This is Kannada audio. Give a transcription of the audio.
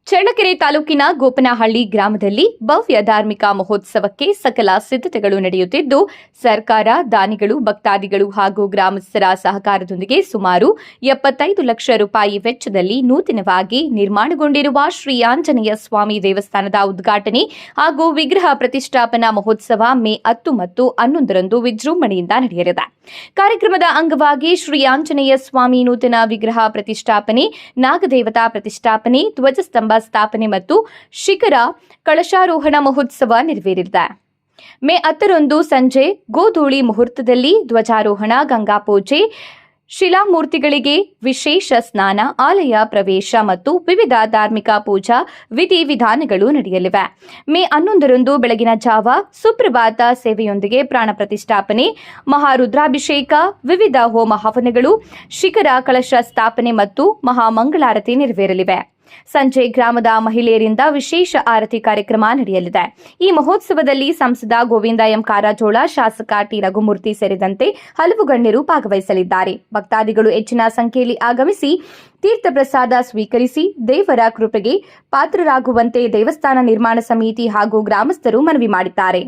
ಚಳ್ಳಕೆರೆ ತಾಲೂಕಿನ ಗೋಪನಹಳ್ಳಿ ಗ್ರಾಮದಲ್ಲಿ ಭವ್ಯ ಧಾರ್ಮಿಕ ಮಹೋತ್ಸವಕ್ಕೆ ಸಕಲ ಸಿದ್ಧತೆಗಳು ನಡೆಯುತ್ತಿದ್ದು, ಸರ್ಕಾರ, ದಾನಿಗಳು, ಭಕ್ತಾದಿಗಳು ಹಾಗೂ ಗ್ರಾಮಸ್ಥರ ಸಹಕಾರದೊಂದಿಗೆ ಸುಮಾರು 75 ಲಕ್ಷ ರೂಪಾಯಿ ವೆಚ್ಚದಲ್ಲಿ ನೂತನವಾಗಿ ನಿರ್ಮಾಣಗೊಂಡಿರುವ ಶ್ರೀ ಆಂಜನೇಯ ಸ್ವಾಮಿ ದೇವಸ್ಥಾನದ ಉದ್ಘಾಟನೆ ಹಾಗೂ ವಿಗ್ರಹ ಪ್ರತಿಷ್ಠಾಪನಾ ಮಹೋತ್ಸವ ಮೇ 10 ಮತ್ತು 11ರಂದು ವಿಜೃಂಭಣೆಯಿಂದ ನಡೆಯಲಿದೆ. ಕಾರ್ಯಕ್ರಮದ ಅಂಗವಾಗಿ ಶ್ರೀ ಆಂಜನೇಯ ಸ್ವಾಮಿ ನೂತನ ವಿಗ್ರಹ ಪ್ರತಿಷ್ಠಾಪನೆ, ನಾಗದೇವತಾ ಪ್ರತಿಷ್ಠಾಪನೆ, ಧ್ವಜಸ್ತಂಭ ಸ್ಥಾಪನೆ ಮತ್ತು ಶಿಖರ ಕಳಶಾರೋಹಣ ಮಹೋತ್ಸವ ನೆರವೇರಿದೆ. ಮೇ 10ರಂದು ಸಂಜೆ ಗೋಧೂಳಿ ಮುಹೂರ್ತದಲ್ಲಿ ಧ್ವಜಾರೋಹಣ, ಗಂಗಾಪೂಜೆ, ಶಿಲಾಮೂರ್ತಿಗಳಿಗೆ ವಿಶೇಷ ಸ್ನಾನ, ಆಲಯ ಪ್ರವೇಶ ಮತ್ತು ವಿವಿಧ ಧಾರ್ಮಿಕ ಪೂಜಾ ವಿಧಿವಿಧಾನಗಳು ನಡೆಯಲಿವೆ. ಮೇ 11ರಂದು ಬೆಳಗಿನ ಜಾವ ಸುಪ್ರಭಾತ ಸೇವೆಯೊಂದಿಗೆ ಪ್ರಾಣ ಪ್ರತಿಷ್ಠಾಪನೆ, ಮಹಾರುದ್ರಾಭಿಷೇಕ, ವಿವಿಧ ಹೋಮ ಹವನಗಳು, ಶಿಖರ ಕಳಶ ಸ್ಥಾಪನೆ ಮತ್ತು ಮಹಾಮಂಗಳಾರತಿ ನೆರವೇರಲಿವೆ. ಸಂಜೆ ಗ್ರಾಮದ ಮಹಿಳೆಯರಿಂದ ವಿಶೇಷ ಆರತಿ ಕಾರ್ಯಕ್ರಮ ನಡೆಯಲಿದೆ. ಈ ಮಹೋತ್ಸವದಲ್ಲಿ ಸಂಸದ ಗೋವಿಂದ ಎಂ ಕಾರಜೋಳ, ಶಾಸಕ ಟಿ ರಘುಮೂರ್ತಿ ಸೇರಿದಂತೆ ಹಲವು ಗಣ್ಯರು ಭಾಗವಹಿಸಲಿದ್ದಾರೆ. ಭಕ್ತಾದಿಗಳು ಹೆಚ್ಚಿನ ಸಂಖ್ಯೆಯಲ್ಲಿ ಆಗಮಿಸಿ ತೀರ್ಥ ಪ್ರಸಾದ ಸ್ವೀಕರಿಸಿ ದೇವರ ಕೃಪೆಗೆ ಪಾತ್ರರಾಗುವಂತೆ ದೇವಸ್ಥಾನ ನಿರ್ಮಾಣ ಸಮಿತಿ ಹಾಗೂ ಗ್ರಾಮಸ್ಥರು ಮನವಿ ಮಾಡಿದ್ದಾರೆ.